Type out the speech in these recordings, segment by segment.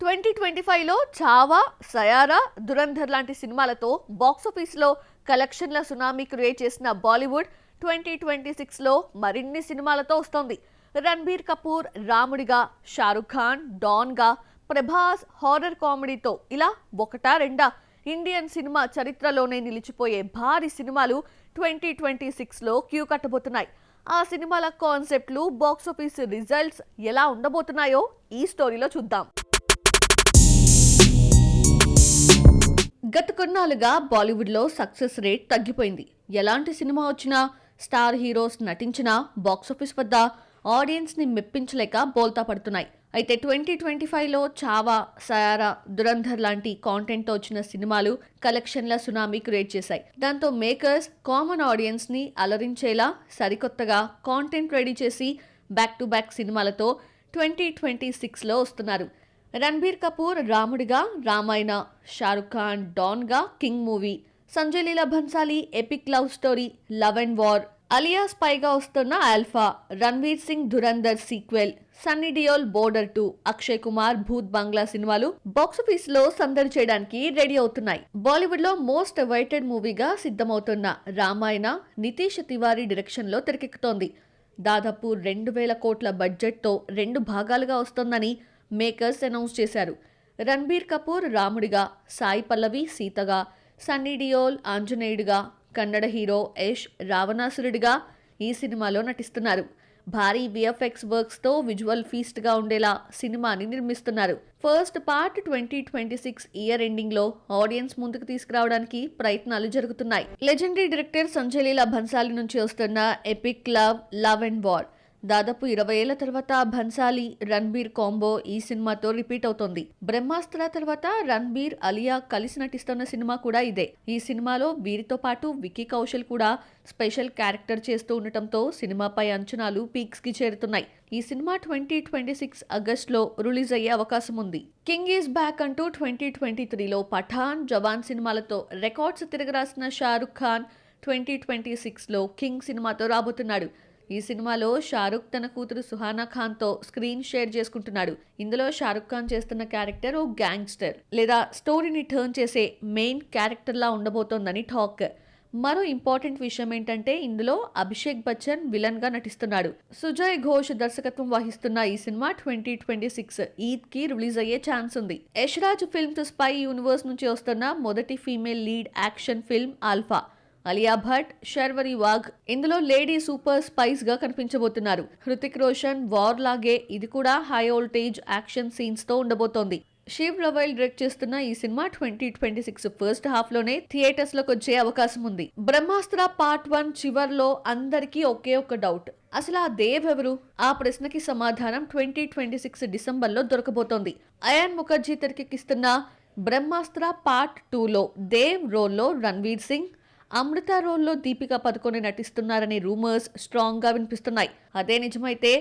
2025లో చావా, సయారా, దురంధర్ లాంటి సినిమాలతో బాక్సాఫీస్లో కలెక్షన్ల సునామీ క్రియేట్ చేసిన బాలీవుడ్ 2026లో మరిన్ని సినిమాలతో వస్తోంది. రణబీర్ కపూర్ రాముడిగా, షారుఖ్ ఖాన్ డాన్గా, ప్రభాస్ హారర్ కామెడీతో ఇలా ఒకటా రెండా ఇండియన్ సినిమా చరిత్రలోనే నిలిచిపోయే భారీ సినిమాలు 2026లో క్యూ కట్టబోతున్నాయి. ఆ సినిమాల కాన్సెప్ట్లు, బాక్సాఫీస్ రిజల్ట్స్ ఎలా ఉండబోతున్నాయో ఈ స్టోరీలో చూద్దాం. గత కొన్నాళ్ళుగా బాలీవుడ్లో సక్సెస్ రేట్ తగ్గిపోయింది. ఎలాంటి సినిమా వచ్చినా, స్టార్ హీరోస్ నటించినా బాక్సాఫీస్ వద్ద ఆడియన్స్ని మెప్పించలేక బోల్తా పడుతున్నాయి. అయితే 2025లో చావా, సయారా, దురంధర్ లాంటి కాంటెంట్తో వచ్చిన సినిమాలు కలెక్షన్ల సునామీ క్రియేట్ చేశాయి. దాంతో మేకర్స్ కామన్ ఆడియన్స్ని అలరించేలా సరికొత్తగా కాంటెంట్ రెడీ చేసి బ్యాక్ టు బ్యాక్ సినిమాలతో 2026లో వస్తున్నారు. రణబీర్ కపూర్ రాముడిగా, రామాయణ, షారుఖ్ ఖాన్ డాన్గా king movie, Sanjay Leela Bhansali epic love story love and war, Alia స్పైగా వస్తున్న Alpha, Ranveer Singh Dhurandhar sequel, Sunny Deol Border 2, Akshay Kumar Bhoot Bangla సినిమాలు బాక్సాఫీస్ లో సందడి చేయడానికి రెడీ అవుతున్నాయి. బాలీవుడ్ లో మోస్ట్ అవైటెడ్ మూవీగా సిద్ధమవుతున్న రామాయణ నితీష్ తివారీ డైరెక్షన్ లో తెరకెక్కుతోంది. దాదాపు 2,000 కోట్ల బడ్జెట్ తో 2 భాగాలుగా వస్తోందని మేకర్స్ అనౌన్స్ చేశారు. రణబీర్ కపూర్ రాముడిగా, సాయి పల్లవి సీతగా, సన్నీ డియోల్ ఆంజనేయుడిగా, కన్నడ హీరో యష్ రావణాసురుడిగా ఈ సినిమాలో నటిస్తున్నారు. భారీ విఎఫ్ఎక్స్ వర్క్స్ తో విజువల్ ఫీస్ట్ గా ఉండేలా సినిమాని నిర్మిస్తున్నారు. ఫస్ట్ పార్ట్ 2026 ఇయర్ ఎండింగ్ లో ఆడియన్స్ ముందుకు తీసుకురావడానికి ప్రయత్నాలు జరుగుతున్నాయి. లెజెండరీ డైరెక్టర్ సంజయ్ లీలా భన్సాలి నుంచి వస్తున్న ఎపిక్ లవ్ అండ్ వార్ దాదాపు 20 ఏళ్ల తర్వాత భన్సాలి రణబీర్ కాంబో ఈ సినిమాతో రిపీట్ అవుతోంది. బ్రహ్మాస్త్ర తర్వాత రణబీర్ అలియా కలిసి నటిస్తున్న సినిమా కూడా ఇదే. ఈ సినిమాలో వీరితో పాటు విక్కీ కౌశల్ కూడా స్పెషల్ క్యారెక్టర్ చేస్తూ ఉండటంతో సినిమాపై అంచనాలు పీక్స్ కి చేరుతున్నాయి. ఈ సినిమా 2026 ఆగస్టులో రిలీజ్ అయ్యే అవకాశం ఉంది. కింగ్ ఈజ్ బ్యాక్ అంటూ 2023లో పఠాన్, జవాన్ సినిమాలతో రికార్డ్స్ తిరగరాసిన షారుఖ్ ఖాన్ 2026లో కింగ్ సినిమాతో రాబోతున్నాడు. ఈ సినిమాలో షారుఖ్ తన కూతురు సుహానా ఖాన్ తో స్క్రీన్ షేర్ చేసుకుంటున్నాడు. ఇందులో షారుఖ్ ఖాన్ చేస్తున్న క్యారెక్టర్ ఓ గ్యాంగ్స్టర్ లేదా స్టోరీని టర్న్ చేసే మెయిన్ క్యారెక్టర్ లా ఉండబోతోందని టాక్. మరో ఇంపార్టెంట్ విషయం ఏంటంటే ఇందులో అభిషేక్ బచ్చన్ విలన్ గా నటిస్తున్నాడు. సుజయ్ ఘోష్ దర్శకత్వం వహిస్తున్న ఈ సినిమా 2026 ఈద్ కి రిలీజ్ అయ్యే ఛాన్స్ ఉంది. Yash Raj films spy universe నుంచి వస్తున్న మొదటి female lead action film Alpha. Alia Bhatt, Sharvari Wagh ఇందులో లేడీ సూపర్ స్పైస్ గా కనిపించబోతున్నారు. హృతిక్ రోషన్ వార్ లాగే ఇది కూడా హై వోల్టేజ్ యాక్షన్ సీన్స్ తో ఉండబోతోంది. శివ్ రవైల్ డైరెక్ట్ చేస్తున్న ఈ సినిమా 2026 ఫస్ట్ హాఫ్ లోనే థియేటర్స్ లోకి వచ్చే అవకాశం ఉంది. బ్రహ్మాస్త్ర పార్ట్ 1 చివర్లో అందరికీ ఒకే ఒక డౌట్, అసలు ఆ దేవ్ ఎవరు? ఆ ప్రశ్నకి సమాధానం 2026 డిసెంబర్లో దొరకబోతోంది. అయాన్ ముఖర్జీ తెరకెక్కిస్తున్న బ్రహ్మాస్త్ర పార్ట్ 2లో దేవ్ రోల్లో రణ్వీర్ సింగ్, అమృత రోల్లో దీపికా పదుకొనే నటిస్తున్నారనే రూమర్స్ స్ట్రాంగ్ గా వినిపిస్తున్నాయి. అదే నిజమైతే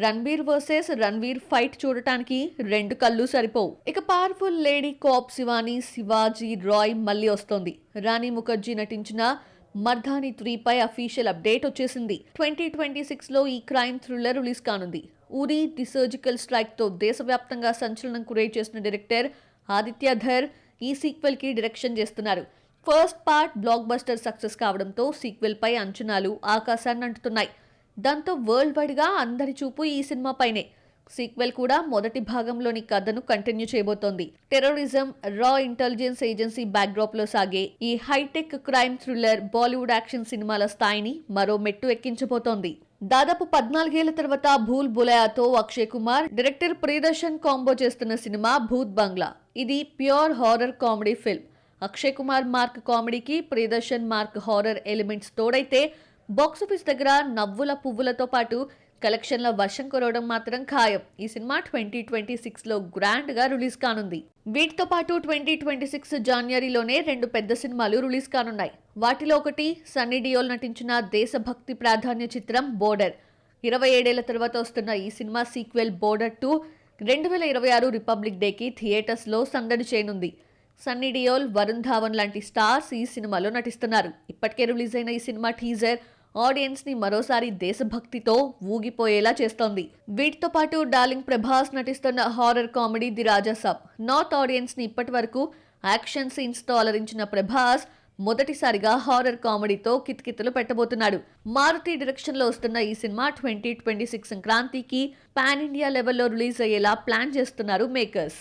రణబీర్ వర్సెస్ రణ్వీర్ ఫైట్ చూడటానికి 2 కళ్ళు సరిపోవు. ఇక powerful lady cop Shivani Shivaji Roy మళ్ళీ వస్తోంది. రాణి ముఖర్జీ నటించిన మర్దాని 3 పై అఫీషియల్ అప్డేట్ వచ్చేసింది. 2026లో ఈ క్రైమ్ థ్రిల్లర్ రిలీజ్ కానుంది. ఉరి ది సర్జికల్ స్ట్రైక్ తో దేశవ్యాప్తంగా సంచలనం క్రియేట్ చేసిన డైరెక్టర్ ఆదిత్య ధర్ ఈ సీక్వెల్ కి డైరెక్షన్ చేస్తున్నారు. First part block buster success కావడంతో సీక్వెల్ పై అంచనాలు ఆకాశాన్ని అంటుతున్నాయి. దాంతో వరల్డ్ వైడ్ గా అందరి చూపు ఈ సినిమా పైనే. సీక్వెల్ కూడా మొదటి భాగంలోని కథను కంటిన్యూ చేయబోతోంది. టెర్రరిజం, రా ఇంటెలిజెన్స్ ఏజెన్సీ బ్యాక్డ్రాప్ లో సాగే ఈ hi-tech crime thriller Bollywood action సినిమాల స్థాయిని మరో మెట్టు ఎక్కించబోతోంది. దాదాపు 14 ఏళ్ల తర్వాత భూల్ భులయాతో అక్షయ్ కుమార్, డైరెక్టర్ ప్రియదర్శన్ కాంబో చేస్తున్న సినిమా భూత్ బంగ్లా. ఇది pure horror comedy film. Akshay Kumar mark కామెడీకి ప్రియదర్శన్ మార్క్ హారర్ ఎలిమెంట్స్ తోడైతే బాక్సాఫీస్ దగ్గర నవ్వుల పువ్వులతో పాటు కలెక్షన్ల వర్షం కురవడం మాత్రం ఖాయం. ఈ సినిమా 2026లో గ్రాండ్ గా రిలీజ్ కానుంది. వీటితో పాటు 2026 జనవరిలోనే 2 పెద్ద సినిమాలు రిలీజ్ కానున్నాయి. వాటిలో ఒకటి సన్నీ డియోల్ నటించిన దేశభక్తి ప్రాధాన్య చిత్రం బోర్డర్. 27 ఏళ్ల తర్వాత వస్తున్న ఈ సినిమా సీక్వెల్ బోర్డర్ 2 2026 రిపబ్లిక్ డేకి థియేటర్స్ లో సందడి చేయనుంది. సన్నీ డియోల్, వరుణ్ ధావన్ లాంటి స్టార్స్ ఈ సినిమాలో నటిస్తున్నారు. ఇప్పటికే రిలీజ్ అయిన ఈ సినిమా టీజర్ ఆడియన్స్ ని మరోసారి దేశభక్తితో ఊగిపోయేలా చేస్తోంది. వీటితో పాటు డార్లింగ్ ప్రభాస్ నటిస్తున్న horror comedy the Raja Saab north audience ని ఇప్పటి వరకు యాక్షన్ సీన్స్ తో అలరించిన ప్రభాస్ మొదటిసారిగా హారర్ కామెడీతో కితకితలు పెట్టబోతున్నాడు. మారుతి డైరెక్షన్ లో వస్తున్న ఈ సినిమా 2026 సంక్రాంతికి పాన్ ఇండియా లెవెల్లో రిలీజ్ అయ్యేలా ప్లాన్ చేస్తున్నారు మేకర్స్.